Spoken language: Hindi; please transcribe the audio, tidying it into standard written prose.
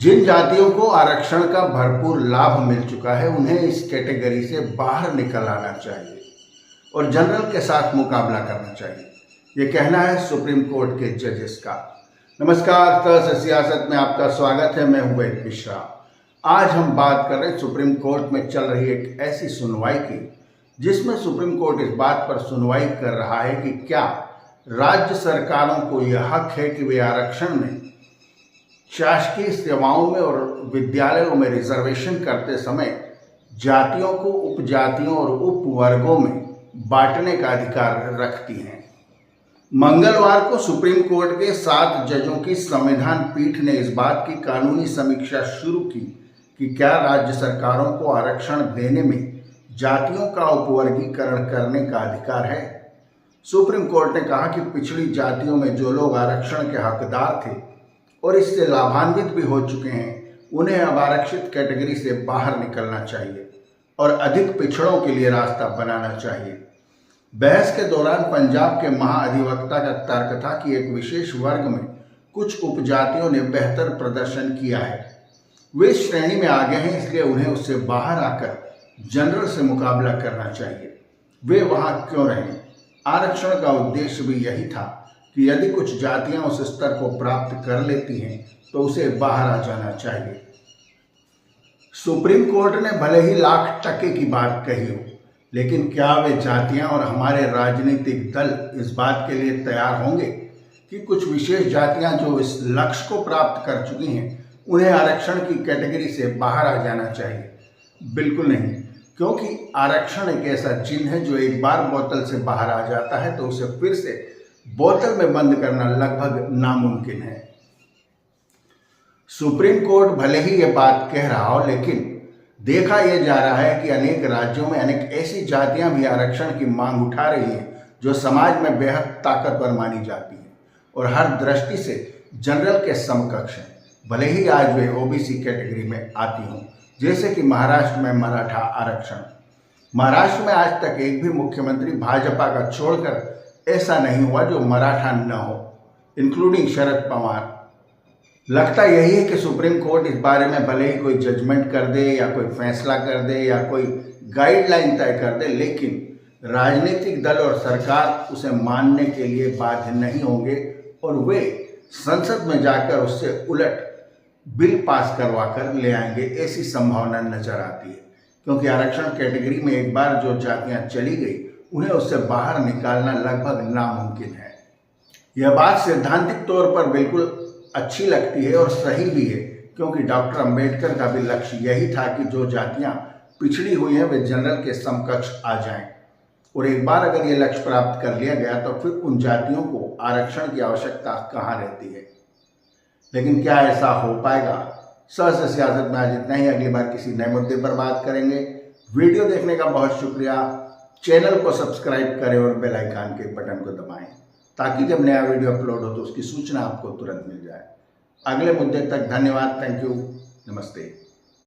जिन जातियों को आरक्षण का भरपूर लाभ मिल चुका है उन्हें इस कैटेगरी से बाहर निकल आना चाहिए और जनरल के साथ मुकाबला करना चाहिए, ये कहना है सुप्रीम कोर्ट के जजेस का। नमस्कार, तर्ज सियासत में आपका स्वागत है। मैं हूं वैद मिश्रा। आज हम बात कर रहे हैं सुप्रीम कोर्ट में चल रही एक ऐसी सुनवाई की जिसमें सुप्रीम कोर्ट इस बात पर सुनवाई कर रहा है कि क्या राज्य सरकारों को यह हक है कि वे आरक्षण में शासकीय सेवाओं में और विद्यालयों में रिजर्वेशन करते समय जातियों को उपजातियों और उपवर्गों में बांटने का अधिकार रखती हैं। मंगलवार को सुप्रीम कोर्ट के 7 जजों की संविधान पीठ ने इस बात की कानूनी समीक्षा शुरू की कि क्या राज्य सरकारों को आरक्षण देने में जातियों का उपवर्गीकरण करने का अधिकार है। सुप्रीम कोर्ट ने कहा कि पिछड़ी जातियों में जो लोग आरक्षण के हकदार थे और इससे लाभान्वित भी हो चुके हैं, उन्हें अब आरक्षित कैटेगरी से बाहर निकलना चाहिए और अधिक पिछड़ों के लिए रास्ता बनाना चाहिए। बहस के दौरान पंजाब के महाअधिवक्ता का तर्क था कि एक विशेष वर्ग में कुछ उपजातियों ने बेहतर प्रदर्शन किया है, वे इस श्रेणी में आगे हैं, इसलिए उन्हें उससे बाहर आकर जनरल से मुकाबला करना चाहिए। वे वहां क्यों रहें? आरक्षण का उद्देश्य भी यही था कि यदि कुछ जातियां उस स्तर को प्राप्त कर लेती हैं तो उसे बाहर आ जाना चाहिए। सुप्रीम कोर्ट ने भले ही लाख टके की बात कही हो, लेकिन क्या वे जातियां और हमारे राजनीतिक दल इस बात के लिए तैयार होंगे कि कुछ विशेष जातियां जो इस लक्ष्य को प्राप्त कर चुकी हैं उन्हें आरक्षण की कैटेगरी से बाहर आ जाना चाहिए? बिल्कुल नहीं, क्योंकि आरक्षण एक ऐसा चिन्ह है जो एक बार बोतल से बाहर आ जाता है तो उसे फिर से बोतल में बंद करना लगभग नामुमकिन है। सुप्रीम कोर्ट भले ही ये बात कह रहा हो, लेकिन देखा यह जा रहा है कि अनेक राज्यों में अनेक ऐसी जातियां भी आरक्षण की मांग उठा रही हैं जो समाज में बेहद ताकतवर मानी जाती हैं और हर दृष्टि से जनरल के समकक्ष हैं, भले ही आज वे ओबीसी कैटेगरी में आती हों, जैसे कि महाराष्ट्र में मराठा आरक्षण। महाराष्ट्र में आज तक एक भी मुख्यमंत्री भाजपा का छोड़कर ऐसा नहीं हुआ जो मराठा न हो, इंक्लूडिंग शरद पवार। लगता यही है कि सुप्रीम कोर्ट इस बारे में भले ही कोई जजमेंट कर दे या कोई फैसला कर दे या कोई गाइडलाइन तय कर दे, लेकिन राजनीतिक दल और सरकार उसे मानने के लिए बाध्य नहीं होंगे और वे संसद में जाकर उससे उलट बिल पास करवा कर ले आएंगे, ऐसी संभावना नजर आती है। क्योंकि आरक्षण कैटेगरी में एक बार जो जातियां चली गई उन्हें उससे बाहर निकालना लगभग नामुमकिन है। यह बात सैद्धांतिक तौर पर बिल्कुल अच्छी लगती है और सही भी है, क्योंकि डॉक्टर अंबेडकर का भी लक्ष्य यही था कि जो जातियां पिछड़ी हुई हैं वे जनरल के समकक्ष आ जाएं। और एक बार अगर ये लक्ष्य प्राप्त कर लिया गया तो फिर उन जातियों को आरक्षण की आवश्यकता कहाँ रहती है। लेकिन क्या ऐसा हो पाएगा? सहज सियासत में आज इतना ही। अगली बार किसी नए मुद्दे पर बात करेंगे। वीडियो देखने का बहुत शुक्रिया। चैनल को सब्सक्राइब करें और बेल आइकन के बटन को दबाएं ताकि जब नया वीडियो अपलोड हो तो उसकी सूचना आपको तुरंत मिल जाए। अगले मुद्दे तक धन्यवाद। Thank you. नमस्ते।